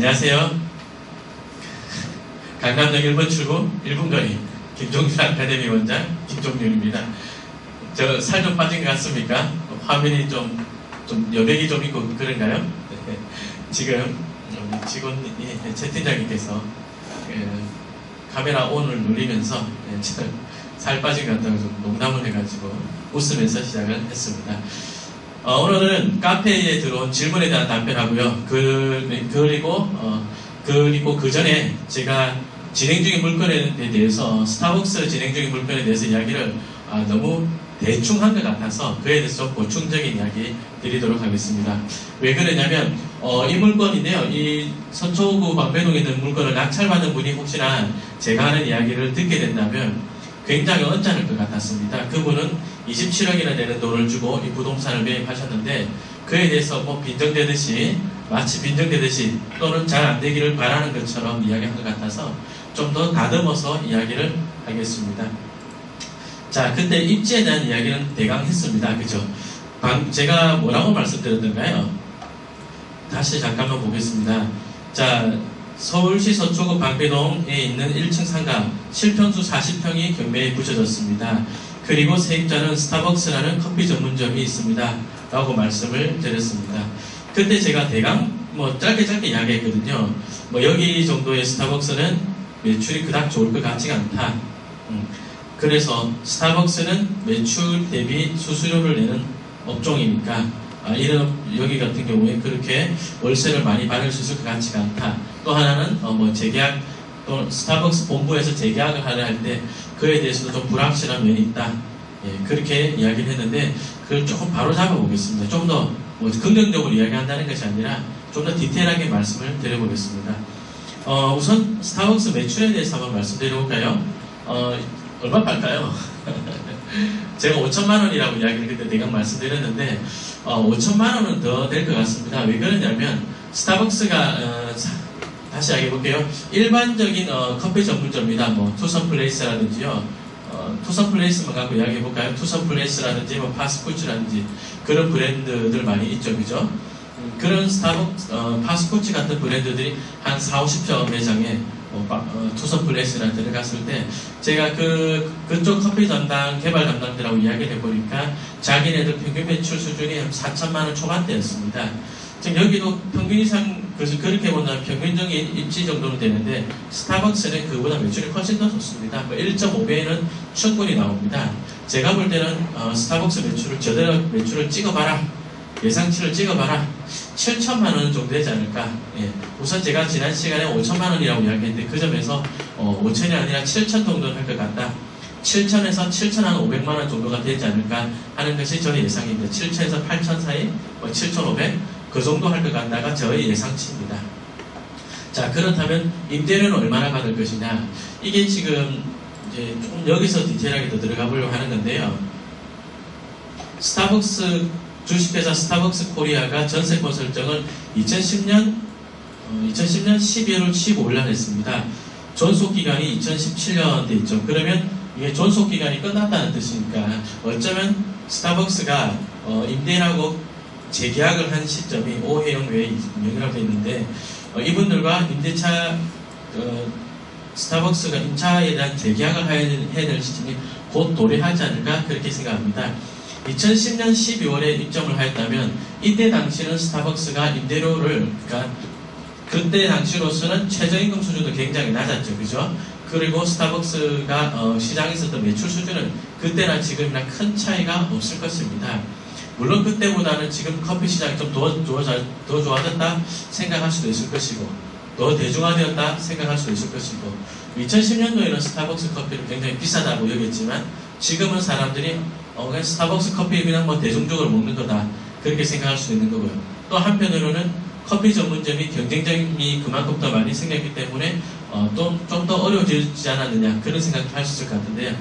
안녕하세요. 강남역 1번 출구 1분 거리 김종률 아카데미 원장 김종률입니다. 저 살 좀 빠진 것 같습니까? 화면이 좀 여백이 좀 있고 그런가요? 네. 지금 우리 직원이 채팅장님께서 카메라 온을 누르면서 살 빠진 것 같다고 좀 농담을 해가지고 웃으면서 시작을 했습니다. 오늘은 카페에 들어온 질문에 대한 답변하고요. 그리고 그 전에 제가 진행 중인 물건에 대해서 스타벅스 진행 중인 물건에 대해서 이야기를 너무 대충 한 것 같아서 그에 대해서 좀 보충적인 이야기 드리도록 하겠습니다. 왜 그러냐면 이 물건인데요. 이 서초구 방배동에 있는 물건을 낙찰받은 분이 혹시나 제가 하는 이야기를 듣게 된다면 굉장히 언짢을 것 같았습니다. 그분은 27억이나 되는 돈을 주고 이 부동산을 매입하셨는데 그에 대해서 마치 빈정되듯이 또는 잘 안 되기를 바라는 것처럼 이야기한 것 같아서 좀 더 다듬어서 이야기를 하겠습니다. 자, 근데 입지에 대한 이야기는 대강 했습니다. 그죠? 제가 뭐라고 말씀드렸던가요? 다시 잠깐만 보겠습니다. 자, 서울시 서초구 방배동에 있는 1층 상가 실평수 40평이 경매에 붙여졌습니다. 그리고 세입자는 스타벅스라는 커피 전문점이 있습니다. 라고 말씀을 드렸습니다. 그때 제가 대강 짧게 이야기했거든요. 여기 정도의 스타벅스는 매출이 그닥 좋을 것 같지가 않다. 그래서 스타벅스는 매출 대비 수수료를 내는 업종이니까 여기 같은 경우에 그렇게 월세를 많이 받을 수 있을 것 같지가 않다. 또 하나는 재계약 또 스타벅스 본부에서 재계약을 하려 할 때 그에 대해서도 좀 불확실한 면이 있다. 예, 그렇게 이야기를 했는데 그걸 조금 바로 잡아보겠습니다. 좀 더 긍정적으로 이야기한다는 것이 아니라 좀 더 디테일하게 말씀을 드려보겠습니다. 우선 스타벅스 매출에 대해서 한번 말씀드려볼까요? 얼마 팔까요? 제가 5천만 원이라고 이야기를 그때 대강 말씀드렸는데 5천만 원은 더 될 것 같습니다. 왜 그러냐면 스타벅스가 다시 이야기해볼게요. 일반적인 커피 전문점이다. 투썸플레이스라든지요. 투썸플레이스만 갖고 이야기해볼까요? 투썸플레이스라든지 파스쿠치라든지 그런 브랜드들 많이 있죠. 그죠? 그런 파스쿠치 같은 브랜드들이 한 40, 50여 매장에 투썸플레이스에 들어갔을 때 제가 그쪽 커피 담당 개발 담당들하고 이야기를 해보니까 자기네들 평균 매출 수준이 한 4천만 원 초반대였습니다. 지금 여기도 평균 이상 그렇게 보면 평균적인 입지 정도는 되는데 스타벅스는 그보다 매출이 훨씬 더 좋습니다. 1.5배는 충분히 나옵니다. 제가 볼 때는 스타벅스 제대로 매출을 찍어봐라. 예상치를 찍어봐라. 7천만 원 정도 되지 않을까. 예. 우선 제가 지난 시간에 5천만 원이라고 이야기했는데 그 점에서 5천이 아니라 7천 정도는 할 것 같다. 7천에서 7,500만 원 정도가 되지 않을까 하는 것이 저의 예상입니다. 7천에서 8천 사이, 7,500 그 정도 할 것 같다가 저의 예상치입니다. 자, 그렇다면 임대료는 얼마나 받을 것이냐? 이게 지금 이제 좀 여기서 디테일하게 더 들어가 보려고 하는 건데요. 주식회사 스타벅스 코리아가 전세권 설정을 2010년 12월 15일 날 했습니다. 존속기간이 2017년 돼 있죠. 그러면 이게 존속기간이 끝났다는 뜻이니까 어쩌면 스타벅스가 임대인하고 재계약을 한 시점이 오해영 외에 2명이라고 되어 있는데 이분들과 스타벅스가 임차에 대한 재계약을 해야 될 시점이 곧 도래하지 않을까 그렇게 생각합니다. 2010년 12월에 입점을 하였다면 이때 당시는 스타벅스가 임대료를 그때 당시로서는 최저임금 수준도 굉장히 낮았죠. 그죠? 그리고 스타벅스가 시장에 있었던 매출 수준은 그때나 지금이나 큰 차이가 없을 것입니다. 물론 그때보다는 지금 커피 시장이 좀 더 좋아졌다 생각할 수도 있을 것이고 더 대중화되었다 생각할 수도 있을 것이고 2010년도에는 스타벅스 커피를 굉장히 비싸다고 여겼지만 지금은 사람들이 그냥 스타벅스 커피 그냥 대중적으로 먹는 거다 그렇게 생각할 수도 있는 거고요. 또 한편으로는 커피 전문점이 경쟁점이 그만큼 더 많이 생겼기 때문에 좀 더 어려워지지 않았느냐 그런 생각도 할 수 있을 것 같은데요.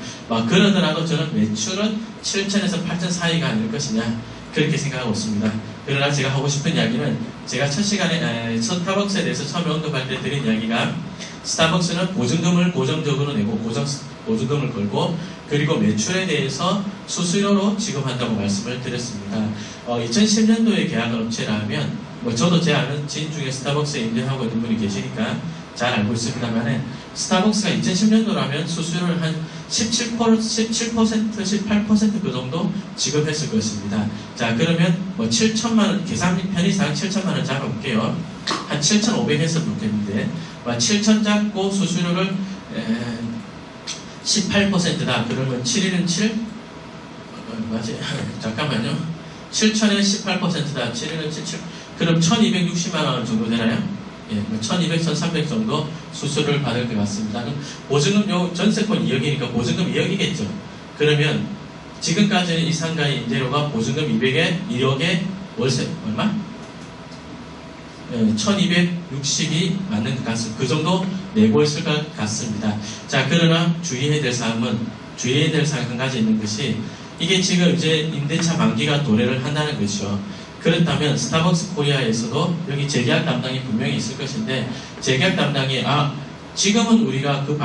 그러더라도 저는 매출은 7천에서 8천 사이가 아닐 것이냐 그렇게 생각하고 있습니다. 그러나 제가 하고 싶은 이야기는 제가 첫 시간에 스타벅스에 대해서 처음에 언급할 때 드린 이야기가 스타벅스는 보증금을 고정적으로 내고 보증금을 걸고 그리고 매출에 대해서 수수료로 지급한다고 말씀을 드렸습니다. 2010년도에 계약을 업체라 하면 뭐 저도 제 아는 지인 중에 스타벅스에 임대하고 있는 분이 계시니까 잘 알고 있습니다만은 스타벅스가 2010년도라면 수수료를 한 17%, 18%그 정도 지급했을 것입니다. 자, 그러면 뭐 7천만 원, 계산 편의상 7천만 원 잡아볼게요. 한 7,500 했으면 좋겠는데, 7천 잡고 수수료를 18%다. 그러면 7일은 7? 맞지? 잠깐만요. 7천에 18%다. 7일은 7. 그럼 1,260만 원 정도 되나요? 예, 1,200, 1,300 정도 수수료를 받을 것 같습니다. 보증금, 요 전세권 2억이니까 보증금 2억이겠죠. 그러면 지금까지 이 상가의 임대료가 보증금 200에 1억에 월세 얼마? 1,260이 맞는 것 같습니다. 그 정도 내고 있을 것 같습니다. 자, 그러나 주의해야 될 사항 한 가지 있는 것이 이게 지금 이제 임대차 만기가 도래를 한다는 것이죠. 그렇다면 스타벅스 코리아에서도 여기 재계약 담당이 분명히 있을 것인데 재계약 담당이 지금은 우리가 그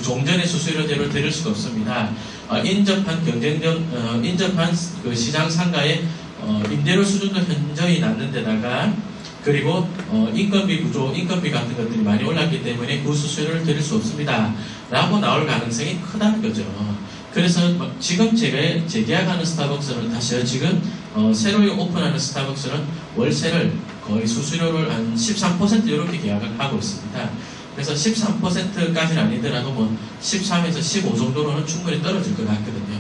종전의 수수료대로 드릴 수가 없습니다. 인접한 그 시장 상가의 임대료 수준도 현저히 낮는 데다가 그리고 인건비 구조, 인건비 같은 것들이 많이 올랐기 때문에 그 수수료를 드릴 수 없습니다. 라고 나올 가능성이 크다는 거죠. 그래서 지금 재계약하는 스타벅스는 다시요. 지금 새로 오픈하는 스타벅스는 월세를 거의 수수료를 한 13% 이렇게 계약을 하고 있습니다. 그래서 13%까지는 아니더라도 뭐 13에서 15 정도로는 충분히 떨어질 것 같거든요.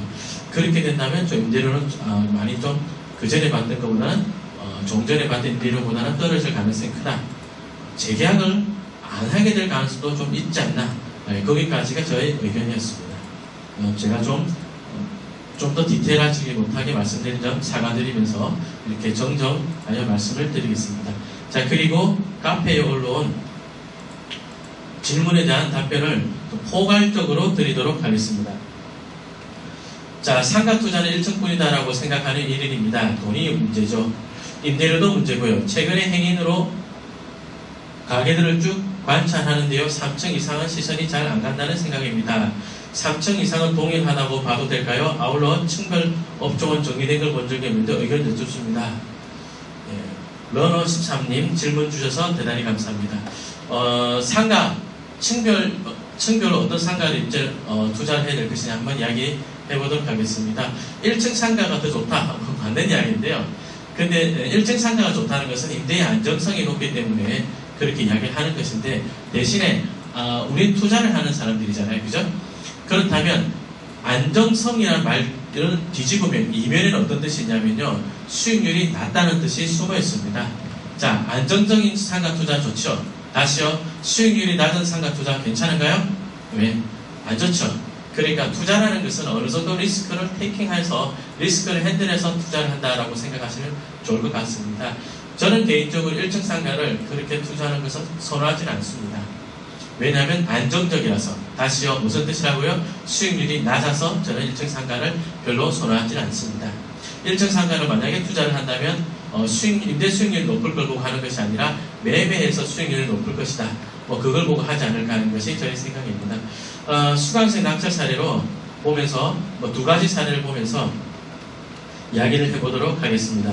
그렇게 된다면 좀 임대료는 많이 좀 그전에 받던 것보다는 종전에 받은 임대료보다는 떨어질 가능성이 크다. 재계약을 안 하게 될 가능성도 좀 있지 않나. 거기까지가 저의 의견이었습니다. 제가 좀 더 디테일하지 못하게 말씀드린 점 사과드리면서 이렇게 정정하여 말씀을 드리겠습니다. 자, 그리고 카페에 올라온 질문에 대한 답변을 포괄적으로 드리도록 하겠습니다. 자, 상가 투자는 1층뿐이다라고 생각하는 일인입니다. 돈이 문제죠. 임대료도 문제고요. 최근의 행인으로 가게들을 쭉 관찰하는데요. 3층 이상은 시선이 잘 안 간다는 생각입니다. 3층 이상은 동일하다고 봐도 될까요? 아울러 층별 업종은 정리된 걸 본 적이 없는데 의견 여쭙습니다. 예, 러너13님 질문 주셔서 대단히 감사합니다. 상가, 층별로 어떤 상가를 이제 투자를 해야 될 것이냐 한번 이야기 해보도록 하겠습니다. 1층 상가가 더 좋다. 맞는 이야기인데요. 근데 1층 상가가 좋다는 것은 임대의 안정성이 높기 때문에 그렇게 이야기를 하는 것인데 대신에 우리 투자를 하는 사람들이잖아요. 그죠? 그렇다면 안정성이라는 말을 뒤집으면 이면에는 어떤 뜻이 있냐면요. 수익률이 낮다는 뜻이 숨어 있습니다. 자, 안정적인 상가 투자 좋죠. 다시요. 수익률이 낮은 상가 투자 괜찮은가요? 왜? 안 좋죠. 그러니까 투자라는 것은 어느 정도 리스크를 테이킹해서 리스크를 핸들해서 투자를 한다라고 생각하시면 좋을 것 같습니다. 저는 개인적으로 1층 상가를 그렇게 투자하는 것은 선호하지 않습니다. 왜냐하면 안정적이라서. 다시요. 무슨 뜻이라고요? 수익률이 낮아서 저는 1층 상가를 별로 선호하지 않습니다. 1층 상가를 만약에 투자를 한다면 임대 수익률이 높을 걸 보고 하는 것이 아니라 매매해서 수익률이 높을 것이다. 뭐 그걸 보고 하지 않을까 하는 것이 저의 생각입니다. 수강생 낙찰 사례로 보면서 뭐 두 가지 사례를 보면서 이야기를 해보도록 하겠습니다.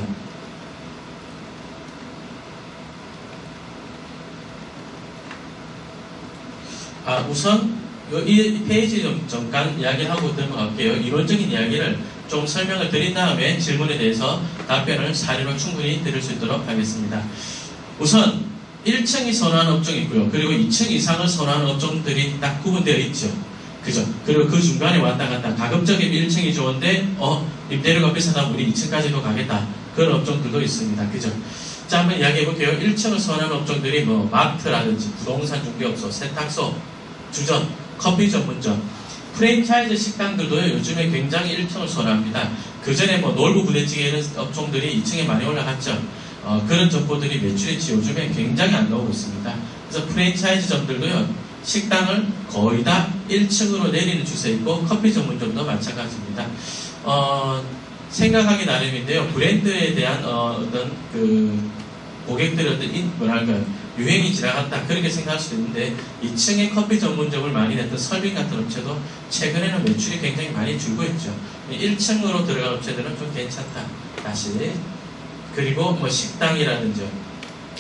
우선 이 페이지 좀 잠깐 이야기하고 넘어갈게요. 이론적인 이야기를 좀 설명을 드린 다음에 질문에 대해서 답변을 사례로 충분히 드릴 수 있도록 하겠습니다. 우선 1층이 선호하는 업종이 있고요. 그리고 2층 이상을 선호하는 업종들이 딱 구분되어 있죠. 그죠? 그리고 그 중간에 왔다 갔다 가급적이면 1층이 좋은데 임대료가 비싸다 우리 2층까지도 가겠다. 그런 업종들도 있습니다. 그죠? 자, 한번 이야기해 볼게요. 1층을 선호하는 업종들이 뭐 마트라든지 부동산 중개업소, 세탁소, 주점, 커피 전문점, 프랜차이즈 식당들도요. 요즘에 굉장히 1층을 선호합니다. 그 전에 뭐 놀부 부대찌개 이런 업종들이 2층에 많이 올라갔죠. 그런 점포들이 매출이 요즘에 굉장히 안 나오고 있습니다. 그래서 프랜차이즈점들도요. 식당을 거의 다 1층으로 내리는 추세에 있고 커피 전문점도 마찬가지입니다. 생각하기 나름인데요. 브랜드에 대한 어떤 그 고객들의 어떤 유행이 지나갔다 그렇게 생각할 수도 있는데 2층에 커피 전문점을 많이 냈던 설빙 같은 업체도 최근에는 매출이 굉장히 많이 줄고 있죠. 1층으로 들어간 업체들은 좀 괜찮다. 다시 그리고 뭐 식당이라든지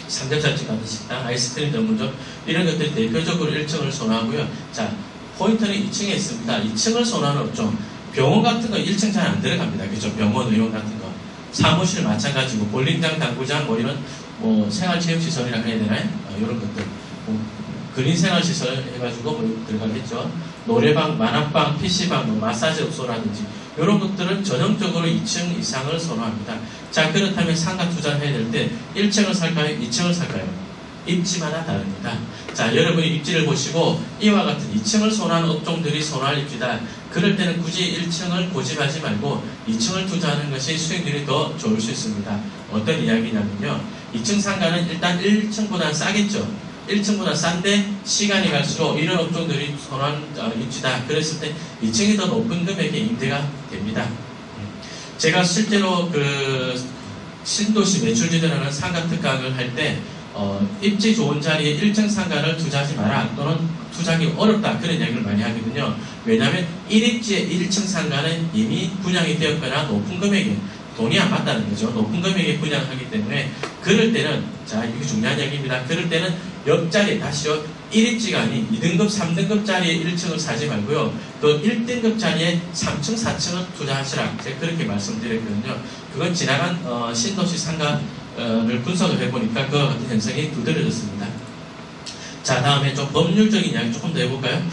삼겹살집 같은 식당, 아이스크림 전문점 이런 것들이 대표적으로 1층을 선호하고요. 자, 포인트는 2층에 있습니다. 2층을 선호하는 업종, 병원 같은 거 1층 잘 안 들어갑니다. 그죠? 병원, 의원 같은 거. 사무실 마찬가지고 볼링장, 당구장 뭐 이런 뭐 생활체육시설이라 해야 되나요? 이런 것들. 뭐 그린생활시설 해가지고 뭐 들어가겠죠. 노래방, 만화방, PC방, 뭐 마사지 업소라든지 이런 것들은 전형적으로 2층 이상을 선호합니다. 자, 그렇다면 상가 투자를 해야 될 때 1층을 살까요? 2층을 살까요? 입지마다 다릅니다. 자, 여러분이 입지를 보시고 이와 같은 2층을 선호하는 업종들이 선호할 입지다. 그럴 때는 굳이 1층을 고집하지 말고 2층을 투자하는 것이 수익률이 더 좋을 수 있습니다. 어떤 이야기냐면요. 2층 상가는 일단 1층보다는 싸겠죠. 1층보다 싼데 시간이 갈수록 이런 업종들이 선호한 입지다. 그랬을 때 2층이 더 높은 금액의 임대가 됩니다. 제가 실제로 그 신도시 매출지대라는 상가 특강을 할 때 입지 좋은 자리에 1층 상가를 투자하지 마라 또는 투자하기 어렵다 그런 이야기를 많이 하거든요. 왜냐하면 1입지의 1층 상가는 이미 분양이 되었거나 높은 금액에 돈이 안 맞다는 거죠. 높은 금액에 분양을 하기 때문에 그럴 때는 자 이게 중요한 이야기입니다. 그럴 때는 옆자리 다시요 1입지가 아닌 2등급 3등급 자리에 1층을 사지 말고요. 또 1등급 자리에 3층 4층을 투자하시라 제가 그렇게 말씀드렸거든요. 그건 지나간 신도시 상가를 분석을 해보니까 그 같은 현상이 두드러졌습니다. 자, 다음에 좀 법률적인 이야기 조금 더 해볼까요?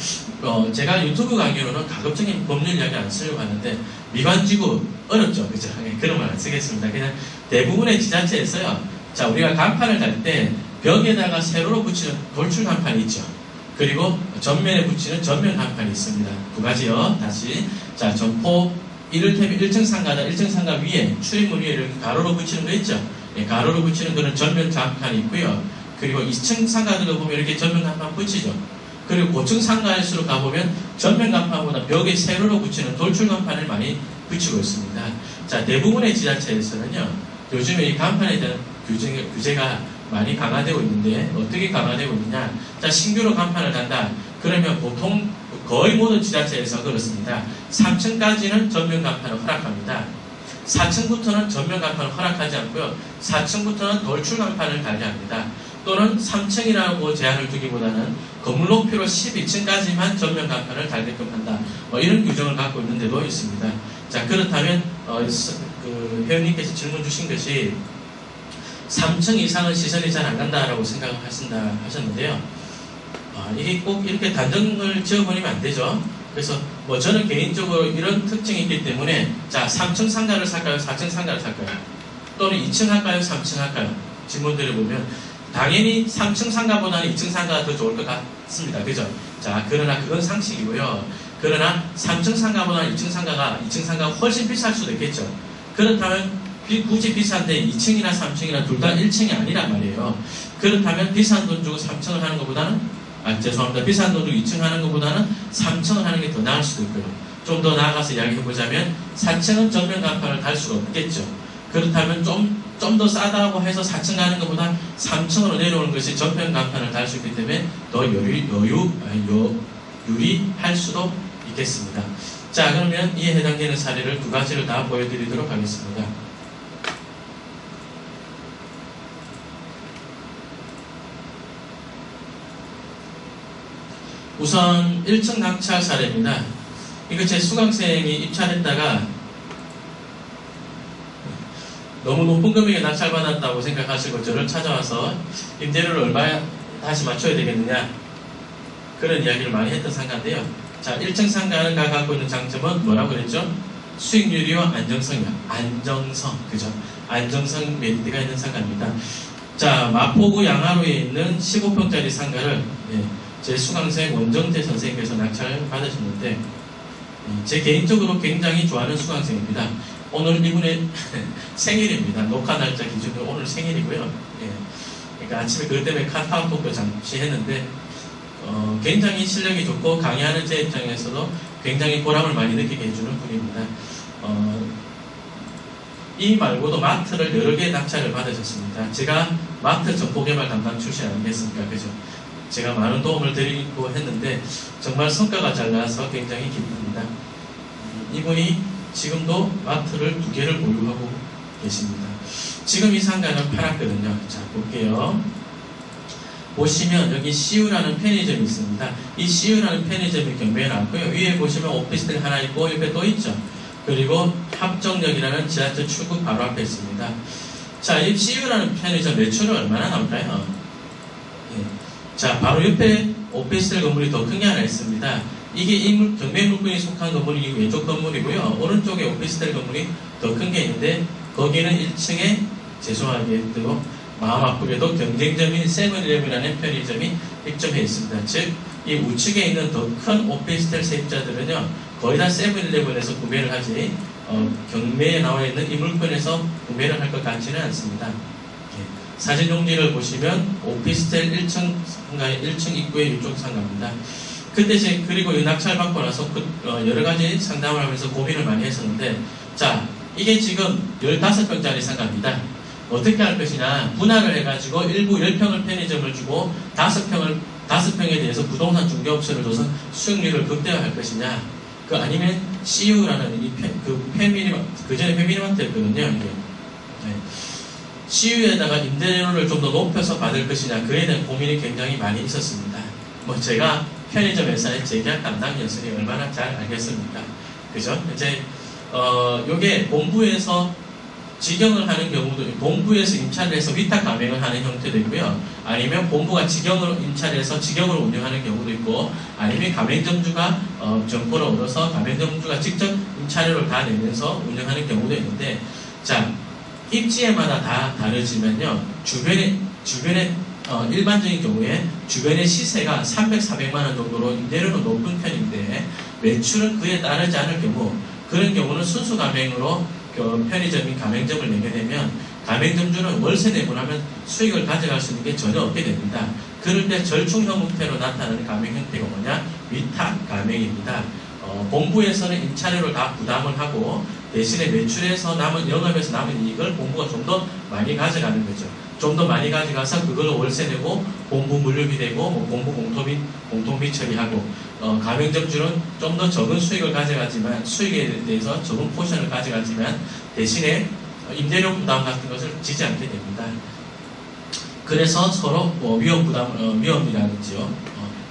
제가 유튜브 강의로는 가급적인 법률 이야기 안 쓰려고 하는데 미관지구 어렵죠, 그죠? 그런 말 안 쓰겠습니다. 그냥 대부분의 지자체에서요. 자, 우리가 간판을 달 때 벽에다가 세로로 붙이는 돌출 간판이 있죠. 그리고 전면에 붙이는 전면 간판이 있습니다. 두 가지요. 다시 자, 점포 이를테면 1층 상가다. 1층 상가 위에 출입문 위에 이렇게 가로로 붙이는 거 있죠. 예, 가로로 붙이는 거는 전면 간판이 있고요. 그리고 2층 상가들을 보면 이렇게 전면 간판 붙이죠. 그리고 고층 상가일수록 가보면 전면 간판보다 벽에 세로로 붙이는 돌출 간판을 많이 붙이고 있습니다. 자, 대부분의 지자체에서는요, 요즘에 이 간판에 대한 규제가 많이 강화되고 있는데, 어떻게 강화되고 있느냐. 자, 신규로 간판을 단다. 그러면 보통 거의 모든 지자체에서 그렇습니다. 3층까지는 전면 간판을 허락합니다. 4층부터는 전면 간판을 허락하지 않고요. 4층부터는 돌출 간판을 달게 합니다. 또는 3층이라고 제한을 두기보다는 건물 높이로 12층까지만 전면 간판을 달게끔 한다. 이런 규정을 갖고 있는 데도 있습니다. 자, 그렇다면 그 회원님께서 질문 주신 것이 3층 이상은 시선이 잘 안 간다라고 생각을 하신다 하셨는데요. 이게 꼭 이렇게 단정을 지어버리면 안 되죠. 그래서 뭐 저는 개인적으로 이런 특징이 있기 때문에 자, 3층 상가를 살까요? 4층 상가를 살까요? 또는 2층 할까요? 3층 할까요? 질문들을 보면 당연히 3층 상가보다는 2층 상가가 더 좋을 것 같습니다. 그죠? 자, 그러나 그건 상식이고요. 그러나 3층 상가보다는 2층 상가가 훨씬 비쌀 수도 있겠죠. 그렇다면 굳이 비싼데 2층이나 3층이나 둘 다 1층이 아니란 말이에요. 그렇다면 비싼 돈 주고 3층을 하는 것보다는 죄송합니다. 비싼 돈 주고 2층 하는 것보다는 3층을 하는 게 더 나을 수도 있고요. 좀 더 나아가서 이야기해보자면 4층은 전면 간판을 달 수가 없겠죠. 그렇다면 좀 더 싸다고 해서 4층 가는 것보다 3층으로 내려오는 것이 전면 간판을 달 수 있기 때문에 더 유리할 수도 있겠습니다. 자, 그러면 이에 해당되는 사례를 두 가지를 다 보여드리도록 하겠습니다. 우선 1층 낙찰 사례입니다. 이거 제 수강생이 입찰했다가 너무 높은 금액에 낙찰받았다고 생각하시고 저를 찾아와서 임대료를 얼마 다시 맞춰야 되겠느냐 그런 이야기를 많이 했던 상가인데요. 자, 1층 상가가 갖고 있는 장점은 뭐라고 그랬죠? 수익률이와 안정성이요. 안정성, 그죠? 안정성 메리트가 있는 상가입니다. 자, 마포구 양화로에 있는 15평짜리 상가를 제 수강생 원정태 선생님께서 낙찰을 받으셨는데 제 개인적으로 굉장히 좋아하는 수강생입니다. 오늘 이분의 생일입니다. 녹화 날짜 기준으로 오늘 생일이고요. 그러니까 아침에 그것 때문에 카카오톡도 잠시 했는데 굉장히 실력이 좋고 강의하는 제 입장에서도 굉장히 보람을 많이 느끼게 해주는 분입니다. 이 말고도 마트를 여러 개 낙찰을 받으셨습니다. 제가 마트 정보개발 담당 출신 아니겠습니까? 그죠? 제가 많은 도움을 드리고 했는데 정말 성과가 잘 나와서 굉장히 기쁩니다. 이분이 지금도 마트를 2개를 보유하고 계십니다. 지금 이 상가는 팔았거든요. 자, 볼게요. 보시면 여기 CU라는 편의점이 있습니다. 이 CU라는 편의점이 경매에 나왔고요. 위에 보시면 오피스텔 하나 있고 옆에 또 있죠. 그리고 합정역이라는 지하철 출구 바로 앞에 있습니다. 자, 이 CU라는 편의점 매출은 얼마나 나올까요? 예. 자, 바로 옆에 오피스텔 건물이 더 큰 게 하나 있습니다. 이게 경매 물건이 속한 건물이 왼쪽 건물이고요. 오른쪽에 오피스텔 건물이 더 큰 게 있는데 거기는 1층에 죄송하게도 마음 아프게도 경쟁점인 세븐일레븐이라는 편의점이 입점해 있습니다. 즉, 이 우측에 있는 더 큰 오피스텔 세입자들은요, 거의 다 세븐일레븐에서 구매를 하지, 경매에 나와 있는 이 물건에서 구매를 할 것 같지는 않습니다. 사진 용지를 보시면 오피스텔 1층 상가의 1층 입구에 이쪽 상가입니다. 그때 그리고 이 낙찰 받고 나서 여러 가지 상담을 하면서 고민을 많이 했었는데, 자, 이게 지금 15평짜리 상가입니다. 어떻게 할 것이냐, 분할을 해가지고 일부 10평을 편의점을 주고 5평에 대해서 부동산 중개업소를 줘서 수익률을 극대화할 것이냐, 아니면 CU라는 그 전에 패밀리마트였거든요, 이게. 네. CU에다가 임대료를 좀 더 높여서 받을 것이냐, 그에 대한 고민이 굉장히 많이 있었습니다. 제가 편의점 회사의 재계약 담당이었으니 얼마나 잘 알겠습니까? 그죠? 이제, 요게 본부에서 직영을 하는 경우도, 본부에서 임차를 해서 위탁 가맹을 하는 형태도 있고요. 아니면 본부가 직영으로 임차를 해서 직영으로 운영하는 경우도 있고, 아니면 가맹점주가 점포를 얻어서 가맹점주가 직접 임차료를 다 내면서 운영하는 경우도 있는데, 자, 입지에마다 다 다르지만요, 주변에 일반적인 경우에 주변의 시세가 300, 400만원 정도로 임대료는 높은 편인데 매출은 그에 따르지 않을 경우, 그런 경우는 순수 가맹으로 편의점이 가맹점을 내게 되면 가맹점주는 월세 내고나면 수익을 가져갈 수 있는 게 전혀 없게 됩니다. 그럴 때 절충 형태로 나타나는 가맹 형태가 뭐냐? 위탁 가맹입니다. 본부에서는 임차료를 다 부담을 하고 대신에 매출에서 영업에서 남은 이익을 본부가 좀 더 많이 가져가는 거죠. 좀 더 많이 가져가서 그걸로 월세 내고 본부 물류비 되고 본부 공통비 처리하고, 가맹점주는 좀 더 적은 수익을 가져가지만, 수익에 대해서 적은 포션을 가져가지만 대신에 임대료 부담 같은 것을 지지 않게 됩니다. 그래서 서로 위험이라든지요,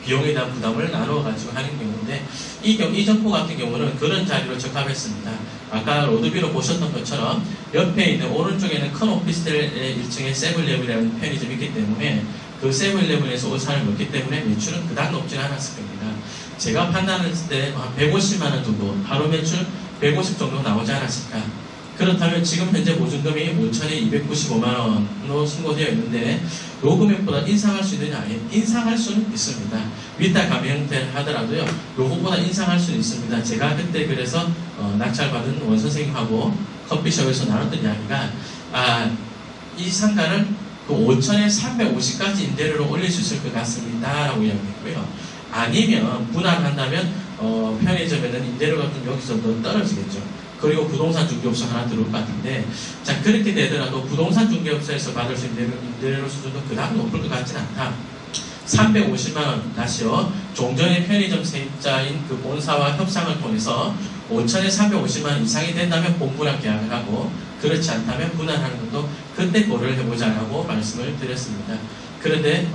비용에 대한 부담을 나누어 가지고 하는 경우인데, 이 점포 같은 경우는 그런 자리로 적합했습니다. 아까 로드뷰로 보셨던 것처럼 옆에 있는 오른쪽에는 큰 오피스텔의 1층에 세븐일레븐이라는 편의점이 있기 때문에 그 세븐일레븐에서 오산을 넣기 때문에 매출은 그닥 높지는 않았을 겁니다. 제가 판단했을 때 한 150만원 정도, 하루 매출 150 정도 나오지 않았을까. 그렇다면 지금 현재 보증금이 5천에 295만원으로 신고되어 있는데 요 금액보다 인상할 수 있느냐? 인상할 수는 있습니다. 위탁 가맹 형태를 하더라도요, 요것보다 인상할 수는 있습니다. 제가 그때 그래서 낙찰받은 원 선생님하고 커피숍에서 나눴던 이야기가, 이 상가를 그 5천에 350까지 임대료를 올릴 수 있을 것 같습니다 라고 이야기했고요. 아니면 분할한다면 편의점에는 임대료가 좀 여기서 더 떨어지겠죠. 그리고 부동산 중개업소 하나 들어올 것 같은데, 자, 그렇게 되더라도 부동산 중개업소에서 받을 수 있는 임대료 수준도 그다음 높을 것 같지는 않다. 350만원, 다시요, 종전의 편의점 세입자인 그 본사와 협상을 통해서 5천에 350만원 이상이 된다면 본부랑 계약을 하고, 그렇지 않다면 분할하는 것도 그때 고려를 해보자라고 말씀을 드렸습니다. 그런데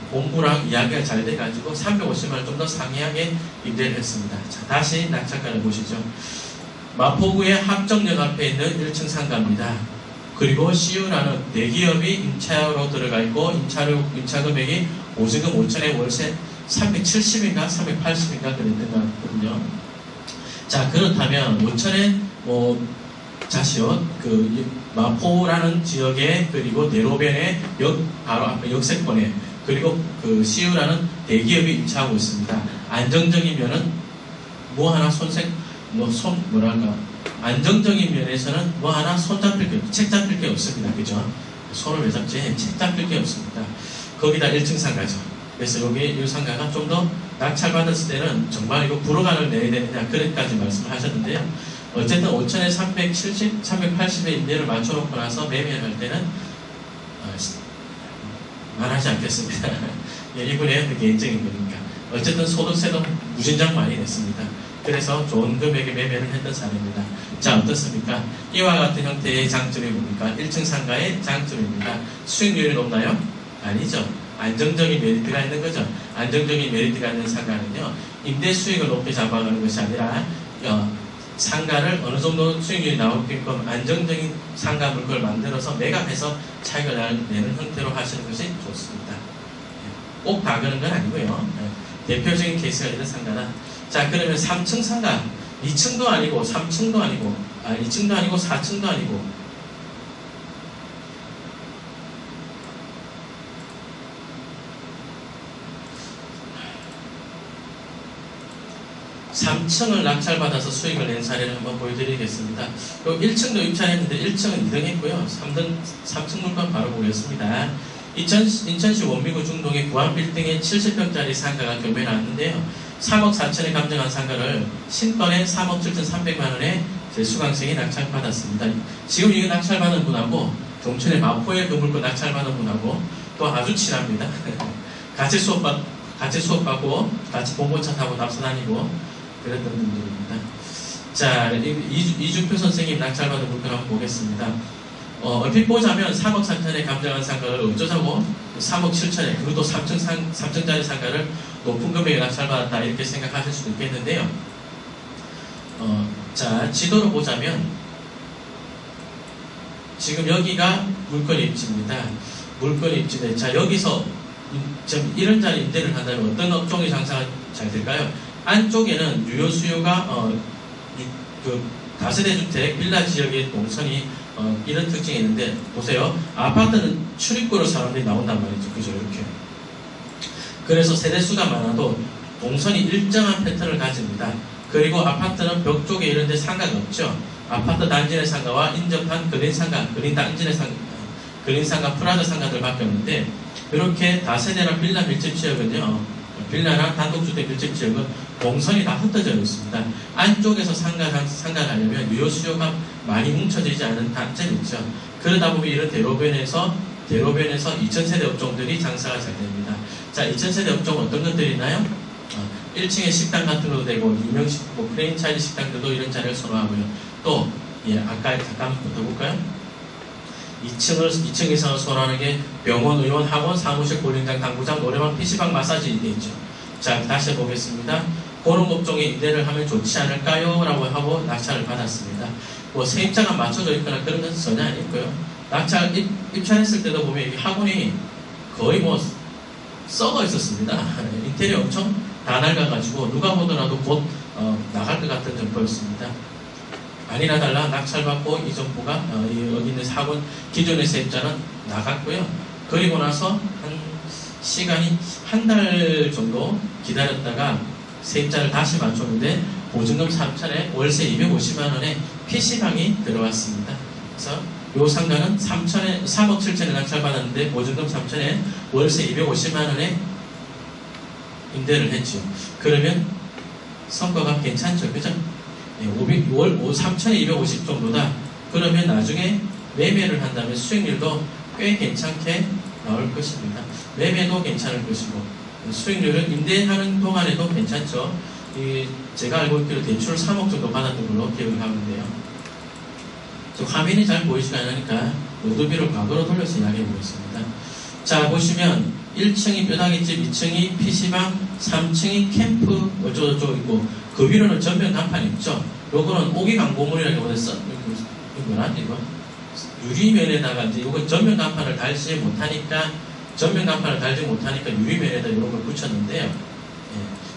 본부랑 이야기가 잘 돼가지고 350만원 좀 더 상이하게 임대를 했습니다. 자, 다시 낙찰가를 보시죠. 마포구의 합정역 앞에 있는 1층 상가입니다. 그리고 CU라는 대기업이 임차로 들어가 있고, 임차 금액이 보증금 5천에 월세 370인가 380인가 그랬던 것 같거든요. 자, 그렇다면 5천에 자시요, 마포라는 지역에, 그리고 대로변의 바로 앞에 역세권에, 그리고 CU라는 대기업이 임차하고 있습니다. 안정적이면은 안정적인 면에서는 하나 책 잡힐 게 없습니다. 그죠? 손을 왜 잡지? 책 잡힐 게 없습니다. 거기다 1층 상가죠. 그래서 이 상가가 좀 더 낙찰받았을 때는 정말 이거 불허가를 내야 되느냐, 그렇게까지 말씀을 하셨는데요. 어쨌든 5천에 370, 380의 임대를 맞춰놓고 나서 매매를 할 때는 말하지 않겠습니다. 이분의 개인적인 거니까. 어쨌든 소득세도 무진장 많이 냈습니다. 그래서 좋은 금액의 매매를 했던 사례입니다. 자, 어떻습니까? 이와 같은 형태의 장점이 뭡니까? 1층 상가의 장점입니다. 수익률이 높나요? 아니죠. 안정적인 메리트가 있는 거죠. 안정적인 메리트가 있는 상가는요, 임대 수익을 높게 잡아가는 것이 아니라 상가를 어느 정도 수익률이 나오게끔 안정적인 상가 물건을 만들어서 매각해서 차익을 내는 형태로 하시는 것이 좋습니다. 꼭 다 그런 건 아니고요. 대표적인 케이스가 있는 상가다. 자, 그러면 3층 상가, 2층도 아니고 3층도 아니고 2층도 아니고 4층도 아니고 3층을 낙찰받아서 수익을 낸 사례를 한번 보여드리겠습니다. 1층도 입찰했는데 1층은 2등 했고요. 3층 물건 바로 보겠습니다. 인천시 원미구 중동의 구암 빌딩에 70평짜리 상가가 경매에 나왔는데요. 3억 4천에 감정한 상가를 신건에 3억 7,300만 원에 수강생이 낙찰받았습니다. 지금 이거 낙찰받은 분하고 동천의 마포의 그 물건 낙찰받은 분하고 또 아주 친합니다. 같이 수업받고 같이 봉고차 타고 답사 다니고 그랬던 분들입니다. 자, 이준표 선생님 낙찰받은 물건 한번 보겠습니다. 얼핏 보자면 3억 4천에 감정한 상가를 어쩌자고 3억 7천에, 그것도 3층짜리 상가를 높은 금액에 낙찰받았다 이렇게 생각하실 수도 있겠는데요. 자, 지도로 보자면 지금 여기가 물건 입지입니다. 물건 입지인데, 자, 여기서 이런 자리 임대를 한다면 어떤 업종의 장사가 잘 될까요? 안쪽에는 유효 수요가 다세대 주택 빌라 지역의 동선이 이런 특징이 있는데, 보세요. 아파트는 출입구로 사람들이 나온단 말이죠. 그죠? 이렇게. 그래서 세대수가 많아도 동선이 일정한 패턴을 가집니다. 그리고 아파트는 벽 쪽에 이런 데 상가가 없죠. 아파트 단지 내 상가와 인접한 근인 상가, 근인 단지 내 상가, 근인 상가, 프라자 상가들밖에 없는데, 이렇게 다세대나 빌라 밀집 지역은요, 빌라나 단독주택 밀집 지역은 동선이 다 흩어져 있습니다. 안쪽에서 상가를 하려면 유효 수요가 많이 뭉쳐지지 않은 단점이 있죠. 그러다 보면 이런 대로변에서 2000세대 업종들이 장사가 잘 됩니다. 자, 2000세대 업종은 어떤 것들이 있나요? 1층에 식당 같은 것도 되고, 유명식, 프랜차이즈 식당들도 이런 자리를 선호하고요. 또, 아까 잠깐만 더 볼까요? 2층에서 선호하는 게 병원, 의원, 학원, 사무실, 볼링장, 당구장, 노래방, PC방, 마사지 이게 있죠. 자, 다시 해보겠습니다. 그런 업종에 임대를 하면 좋지 않을까요? 라고 하고 낙찰을 받았습니다. 세입자가 맞춰져 있거나 그런 것은 전혀 아니고요. 입찰했을 때도 보면 이 학원이 거의 썩어 있었습니다. 인테리어 엄청 다 낡아가지고 누가 보더라도 곧 나갈 것 같은 점포였습니다. 아니나 달라 낙찰받고 이 점포가 여기 있는 학원 기존의 세입자는 나갔고요. 그리고 나서 시간이 한 달 정도 기다렸다가 세입자를 다시 맞췄는데 보증금 3천에 월세 250만 원에 PC방이 들어왔습니다. 그래서 이 상가는 3억 7천에 낙찰받았는데 보증금 3천에 월세 250만 원에 임대를 했죠. 그러면 성과가 괜찮죠. 그죠? 3천에 250 정도다. 그러면 나중에 매매를 한다면 수익률도 꽤 괜찮게 나올 것입니다. 매매도 괜찮을 것이고, 수익률은 임대하는 동안에도 괜찮죠. 제가 알고 있기로 대출 3억 정도 받았던 걸로 기억을 하는데요. 화면이 잘 보이지가 않으니까 노드비를 과거로 돌려서 이야기해 보겠습니다. 자, 보시면 1층이 뼈다귀집, 2층이 PC방, 3층이 캠프 어쩌고저쩌고 있고, 그 위로는 전면 간판이 있죠. 요거는 오기광고물이라고 해서 이거 유리면에다가 이제 요거 전면 간판을 달지 못하니까 유리면에다 이런 걸 붙였는데요.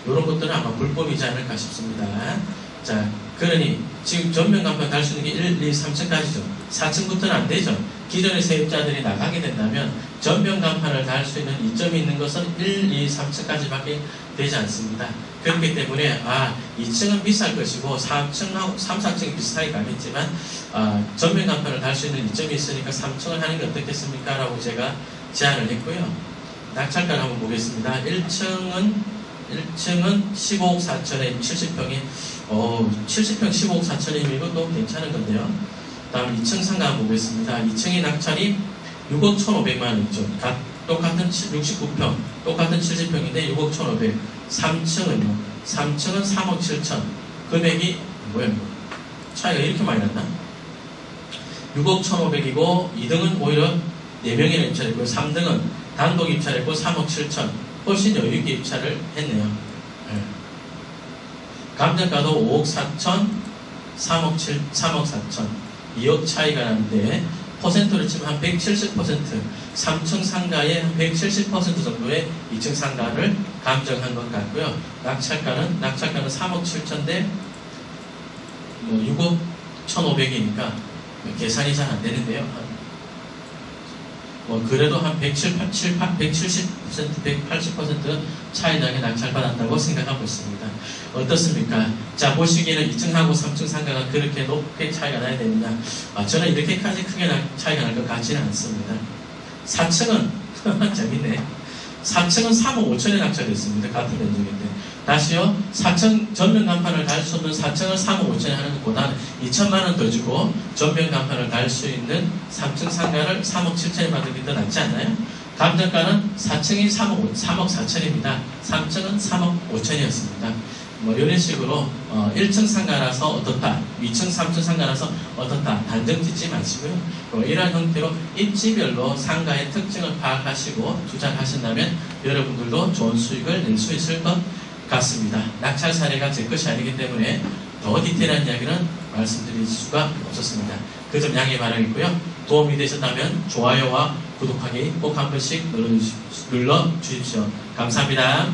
이런 것들은 아마 불법이지 않을까 싶습니다. 자, 그러니 지금 전면 간판 달 수 있는 게 1, 2, 3층까지죠. 4층부터는 안 되죠. 기존의 세입자들이 나가게 된다면 전면 간판을 달 수 있는 이점이 있는 것은 1, 2, 3층까지밖에 되지 않습니다. 그렇기 때문에 2층은 비쌀 것이고 3층하고 3, 4층이 비슷하게 가겠지만 전면 간판을 달 수 있는 이점이 있으니까 3층을 하는 게 어떻겠습니까? 라고 제가 제안을 했고요. 낙찰가를 한번 보겠습니다. 1층은 15억 4천에 70평에 70평 15억 4천이면 이것도 괜찮은 건데요. 다음 2층 상가 한번 보겠습니다. 2층의 낙찰이 6억 1,500만 원이죠. 똑같은 69평, 똑같은 70평인데 6억 1,500. 3층은 3억 7천. 금액이 뭐예요? 차이가 이렇게 많이 났나? 6억 1,500이고 2등은 오히려 4명이나 입찰했고 3등은 단독 입찰했고 3억 7천 훨씬 여유있게 입찰을 했네요. 네. 감정가도 5억 4천 3억 4천 2억 차이가 나는데 퍼센트를 치면 한 170% 3층 상가의 한 170% 정도의 2층 상가를 감정한 것 같고요. 낙찰가는 3억 7천대 6억 1,500이니까 계산이 잘 안 되는데요. 그래도 한 170%, 180% 차이 나게 낙찰받았다고 생각하고 있습니다. 어떻습니까? 자, 보시기에는 2층하고 3층 상가가 그렇게 높게 차이가 나야 되느냐? 저는 이렇게까지 크게 차이가 날 것 같지는 않습니다. 4층은 재밌네. 4층은 3억 5천에 낙찰됐습니다. 같은 면적인데. 다시요. 4층 전면 간판을 달 수 없는 4층을 3억 5천에 하는 것보다 2천만 원 더 주고 전면 간판을 달 수 있는 3층 상가를 3억 7천에 받는 게 더 낫지 않나요? 감정가는 4층이 3억 4천입니다. 3층은 3억 5천이었습니다. 이런 식으로 1층 상가라서 어떻다, 2층, 3층 상가라서 어떻다 단정 짓지 마시고요. 이러한 형태로 입지별로 상가의 특징을 파악하시고 투자를 하신다면 여러분들도 좋은 수익을 낼 수 있을 것 같습니다. 낙찰 사례가 제 것이 아니기 때문에 더 디테일한 이야기는 말씀드릴 수가 없었습니다. 그 점 양해 바라겠고요. 도움이 되셨다면 좋아요와 구독하기 꼭 한 번씩 눌러주십시오. 감사합니다.